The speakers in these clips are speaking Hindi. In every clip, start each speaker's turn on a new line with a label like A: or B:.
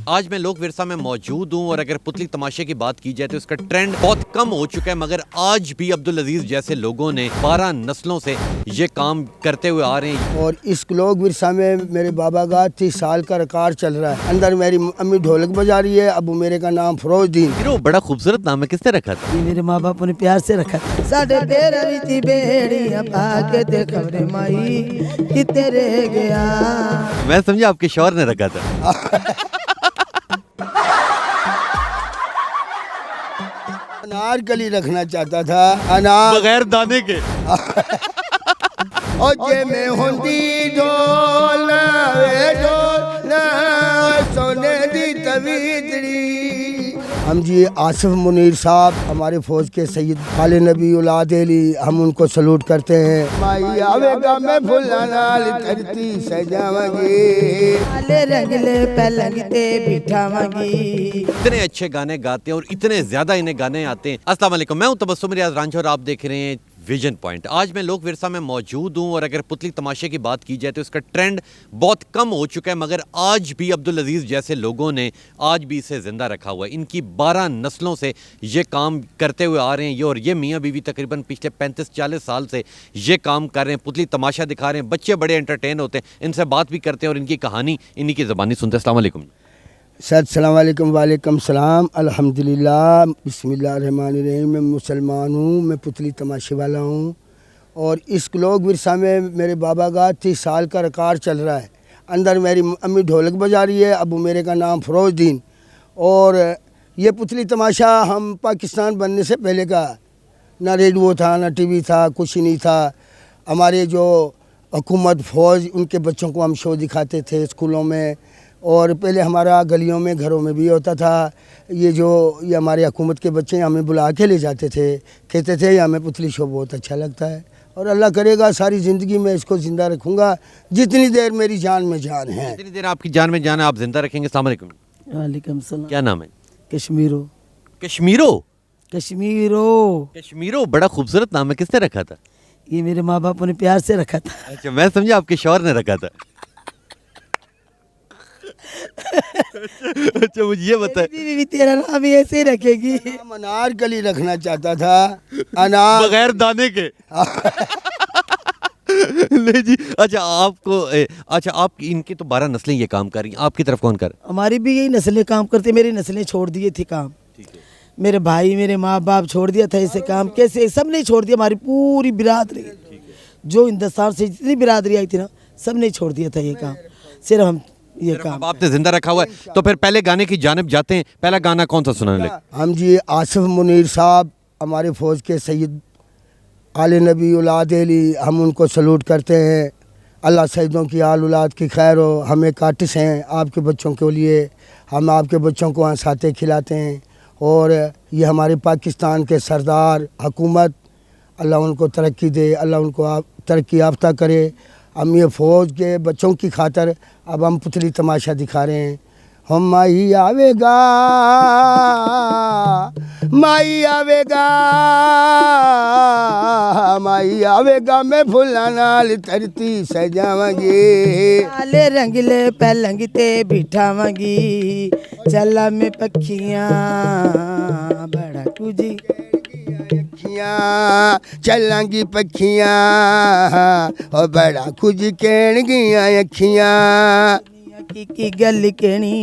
A: आज मैं लोक विरसा में मौजूद हूँ और अगर पुतली तमाशे की बात की जाए तो इसका ट्रेंड बहुत कम हो चुका है, मगर आज भी अब्दुल अजीज जैसे लोगों ने 12 नस्लों से ये काम करते हुए आ रहे हैं।
B: और इस लोक विरसा में मेरे बाबा का 30 साल का रिकॉर्ड चल रहा है। अंदर मेरी अम्मी ढोलक बजा रही है, अबू मेरे का नाम फिरोजदीन।
A: फिर वो बड़ा खूबसूरत नाम है, किसने रखा था?
C: ये मेरे माँ बाप ने प्यार से रखा था। साढ़े तेरा विची बेड़ियां पाके ते खबरे माई किते रह गया।
A: मैं समझा आपके शौहर ने रखा था।
B: अनारकली रखना चाहता था, अनार
A: बगैर दाने के।
B: और जे में होंदी ढोल वे ढोल सोने दी तवीतड़ी। हम जी आसिफ मुनीर साहब हमारे फौज के सैयद आले नबी औलाद अली, हम उनको सलूट करते हैं। माई आवेगा मैं फुल्ला नाल धरती सजावांगी,
C: आले रंगले पलंग ते बिठावांगी।
A: इतने अच्छे गाने गाते हैं और इतने ज्यादा इन्हें गाने आते हैं। अस्सलाम वालेकुम, मैं हूं तबस्सुम रियाज रांझा और आप देख रहे हैं विजन पॉइंट। आज मैं लोक विरसा में मौजूद हूं और अगर पुतली तमाशे की बात की जाए तो इसका ट्रेंड बहुत कम हो चुका है, मगर आज भी अब्दुल अजीज जैसे लोगों ने आज भी इसे जिंदा रखा हुआ है। इनकी 12 नस्लों से ये काम करते हुए आ रहे हैं। और ये मियाँ बीवी तकरीबन पिछले 35-40 साल से ये काम कर रहे हैं, पुतली तमाशा दिखा रहे हैं। बच्चे बड़े एंटरटेन होते हैं, इनसे बात भी करते हैं और इनकी कहानी इन्हीं की ज़बानी सुनते हैं। अस्सलाम वालेकुम
B: सर सलाम वालेकुम। वालेकुम सलाम। अल्हम्दुलिल्लाह बिस्मिल्लाहिर्रहमानिर्रहीम। मैं मुसलमान हूँ, मैं पुतली तमाशे वाला हूँ। और इस लोक विरसा में मेरे बाबा का 30 साल का रिकॉर्ड चल रहा है। अंदर मेरी अम्मी ढोलक बजा रही है, अबू मेरे का नाम फिरोजदीन। और ये पुतली तमाशा हम पाकिस्तान बनने से पहले का, ना रेडियो था ना टीवी था, कुछ ही नहीं था। हमारे जो हुकूमत फ़ौज उनके बच्चों को हम शो दिखाते थे स्कूलों में, और पहले हमारा गलियों में घरों में भी होता था। ये हमारे हुकूमत के बच्चे हमें बुला के ले जाते थे, कहते थे हमें पुतली शो बहुत अच्छा लगता है। और अल्लाह करेगा सारी ज़िंदगी में इसको ज़िंदा रखूँगा जितनी देर मेरी जान में जान है।
A: जितनी देर आपकी जान में जान है आप जिंदा रखेंगे। अस्सलाम वालेकुम।
C: वालेकुम सलाम।
A: क्या नाम है?
C: कश्मीरो।
A: कश्मीरो।
C: कश्मीरो।
A: कश्मीरो बड़ा खूबसूरत नाम है, किसने रखा था?
C: ये मेरे माँ बाप ने प्यार से रखा था।
A: अच्छा, मैं समझा आपके शौहर ने रखा था। अच्छा, मुझे ये बताए,
C: बीवी भी तेरा नाम ही ऐसे ही रखेगी।
B: नाम अनारकली रखना चाहता था, अनार
A: बगैर दाने के। नहीं जी। अच्छा अच्छा आप इनके तो 12 नस्लें ये काम कर रही हैं, आपकी तरफ कौन कर?
C: हमारी भी यही नस्लें काम करते, मेरी नस्लें छोड़ दिए थी काम। मेरे भाई मेरे माँ बाप छोड़ दिया था इसे काम। कैसे सब ने छोड़ दिया, हमारी पूरी बिरादरी जो हिंदुस्तान से जितनी बिरादरी आई थी ना, सब ने छोड़ दिया था ये काम। सिर्फ हम ये काम
A: आपने जिंदा रखा हुआ है। तो फिर पहले गाने की जानिब जाते हैं। पहला गाना कौन सा सुनाने लगे?
B: हम जी आसिफ मुनीर साहब हमारे फौज के सैयद आले नबी औलाद अली, हम उनको सलूट करते हैं। अल्लाह सैयदों की आल औलाद की खैर हो। हम एक आर्टिस्ट हैं आपके बच्चों के लिए, हम आपके बच्चों को हंसाते खिलाते हैं। और ये हमारे पाकिस्तान के सरदार हुकूमत, अल्लाह उनको तरक्की दे, अल्लाह उनको तरक्की याफ्ता करे। हम ये फ़ौज के बच्चों की खातर अब हम पुतली तमाशा दिखा रहे हैं। हम माई आवेगा, माई आवेगा, माई आवेगा मैं फुल्ला नाल धरती सजावांगी।
C: आले रंगले पलंग ते बिठावांगी, चला में पखियां बड़ा कुछ
B: चलांगी पखियां और बड़ा कुछ कहन गियां अखियां।
C: की गल कहनी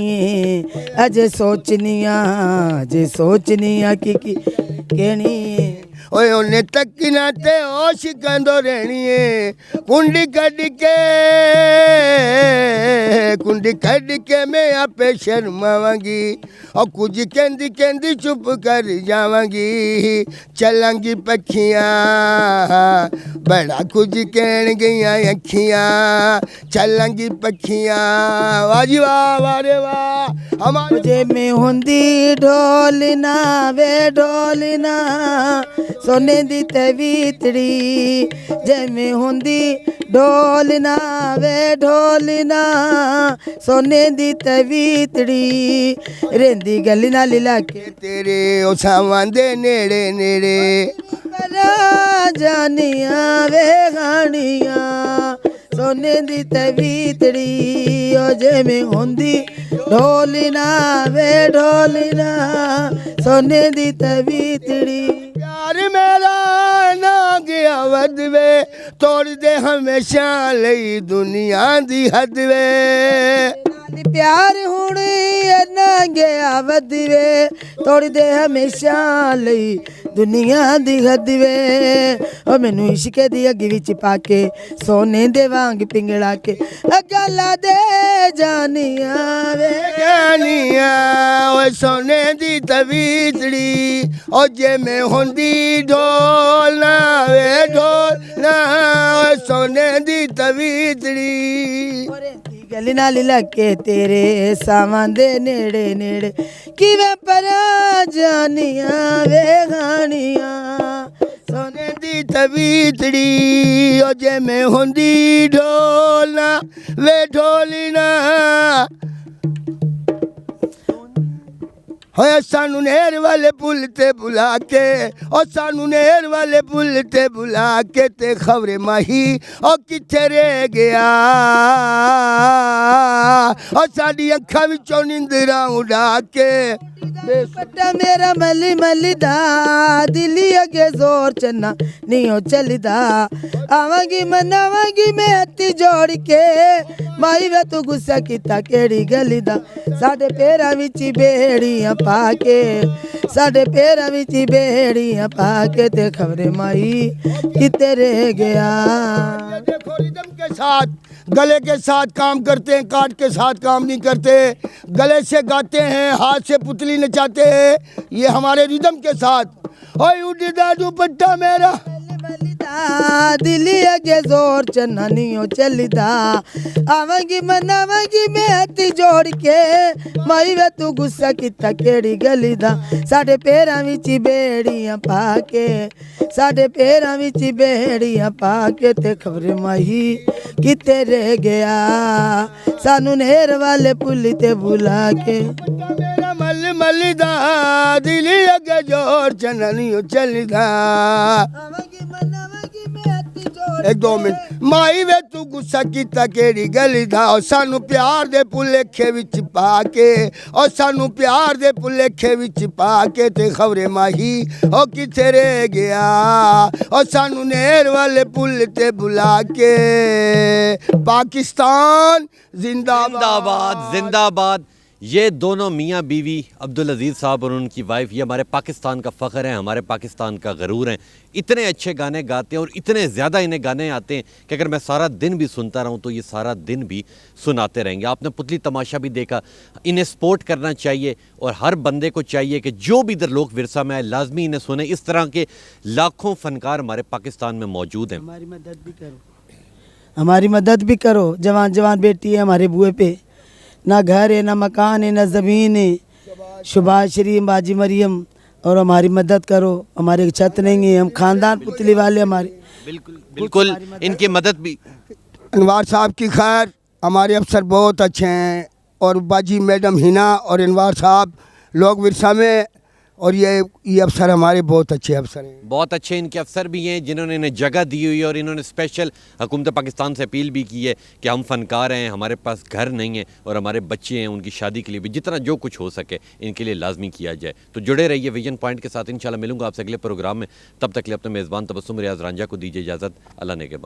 C: अजे सोचनिया की कहनी।
B: ओए उन्हें तकना ते होश कंदो रहनी है, कुंडी कढ़ के मैं आपे शर्मावांगी। और कुछ कहंदी कहंदी चुप कर जावांगी। चलांगी पखियां बड़ा कुछ कहन गईयां अखियां, चलांगी पखियां। वाह जी वाह, वाह रे वाह। हमारे
C: जे में होंदी ढोलना वे ढोलना सोने दी तवीतड़ी जिमें हुंदी ढोलना वे ढोलना सोने दी तवीतड़ी रेंदी गली नाल इलाके
B: तेरे ओ सावां दे नेड़े नेड़े
C: परा जानिया वे गानिया सोने दी तवीतड़ी ओ जिमें हुंदी ढोलना वे ढोलना सोने दी तवीतड़ी
B: प्यार मेरा ना गया वध वे तोड़ दे हमेशा लई दुनिया दी हद वे
C: नाल प्यार हुण ना गया वध वे तोड़ दे हमेशा लई दुनिया दी हद वे ओ मैनू इश्क दी अग्गी विच पाके सोने दे वांग पिंगड़ा के गला दे जानिया वे
B: जानिया ओ सोने दी तवीतड़ी ओ जे में हुंदी ढोलना वे ढोलना ओ सोने दी तवीतड़ी
C: गली नाल लगे तेरे सावां दे नेड़े नेड़े किवें परा जानिया वे गानिया
B: सोने दी तवीतड़ी ओ जे में हुंदी ढोलना वे ढोलना होए सानू नहर वाले पुल ते बुला के ओ सानू नहर वाले पुल ते बुला के ते खबरे माही ओ किथे रह गया ओ साडी अखां विचों निंदरा उड़ा के
C: पट्टा मेरा मली मली दा दिली अगे जोर चन्ना नहीं हो चलदा आवांगी मनावांगी मैं हत्ती जोड़ के माई वे तू गुस्सा किता केड़ी गली दा साडे पैरां विच बेड़ियां पाके साडे पैरां विच बेड़ियां पाके ते खबरे माई किते रह गया
B: देखो रिदम के साथ गले के साथ काम करते हैं, काट के साथ काम नहीं करते, गले से गाते हैं, हाथ से पुतली नचाते हैं, ये हमारे रिदम के साथ। ओए उड़दा दुपट्टा मेरा
C: दिली अगे जोर चन्ना नहीं हो चलदा आवांगी मनावांगी मैं हत्ती जोड़ के माई वे तू गुस्सा किता केड़ी गली दा साडे पैरां विच बेड़ियां पाके साडे पैरां विच बेड़ियां पाके ते खबरे माही किते रह गया सानू नहर वाले पुल ते बुला के
B: मेरा मल मल दा दिली अगे जोर चन्ना नहीं हो चलदा एक दो मिनट माई वे तू गुस्सा किता केड़ी गली दा और सानू प्यार दे भुलेखे विच पाके और सानू प्यार दे भुलेखे विच पाके ते खबरे माही ओ किथे रह गया और सानू नहर वाले पुल ते बुला के पाकिस्तान
A: जिंदाबाद जिंदाबाद। ये दोनों मियाँ बीवी अब्दुल अजीज़ साहब और उनकी वाइफ, ये हमारे पाकिस्तान का फ़ख्र है, हमारे पाकिस्तान का गरूर हैं। इतने अच्छे गाने गाते हैं और इतने ज़्यादा इन्हें गाने आते हैं कि अगर मैं सारा दिन भी सुनता रहूं तो ये सारा दिन भी सुनाते रहेंगे। आपने पुतली तमाशा भी देखा, इन्हें सपोर्ट करना चाहिए और हर बंदे को चाहिए कि जो भी इधर लोक विरसा में आए लाजमी इन्हें सुने। इस तरह के लाखों फ़नकार हमारे पाकिस्तान में मौजूद हैं।
C: हमारी मदद भी करो, हमारी मदद भी करो। जवान जवान बेटी है हमारे बुए पे, ना घर है, ना मकान है, ना ज़मीन है। शुभाष शरीफ, बाजी मरियम, और हमारी मदद करो। हमारे छत नहीं है, हम ख़ानदान पुतली वाले हमारे।
A: बिल्कुल बिल्कुल, इनकी मदद भी।
B: अनवार साहब की खैर, हमारे अफसर बहुत अच्छे हैं और बाजी मैडम हिना और अनवार साहब लोक विरसा में, और ये अफसर हमारे बहुत अच्छे अफसर हैं।
A: बहुत अच्छे इनके अफसर भी हैं जिन्होंने इन्हें जगह दी हुई है और इन्होंने स्पेशल हुकूमत पाकिस्तान से अपील भी की है कि हम फ़नकार हैं, हमारे पास घर नहीं है और हमारे बच्चे हैं, उनकी शादी के लिए भी जितना जो कुछ हो सके इनके लिए लाजमी किया जाए। तो जुड़े रहिए विजन पॉइंट के साथ। इंशाल्लाह मिलूंगा आपसे अगले प्रोग्राम में। तब तक के लिए अपने मेज़बान तबस्सुम रियाज रांझा को दीजिए इजाज़त। अल्लाह नेगहबान।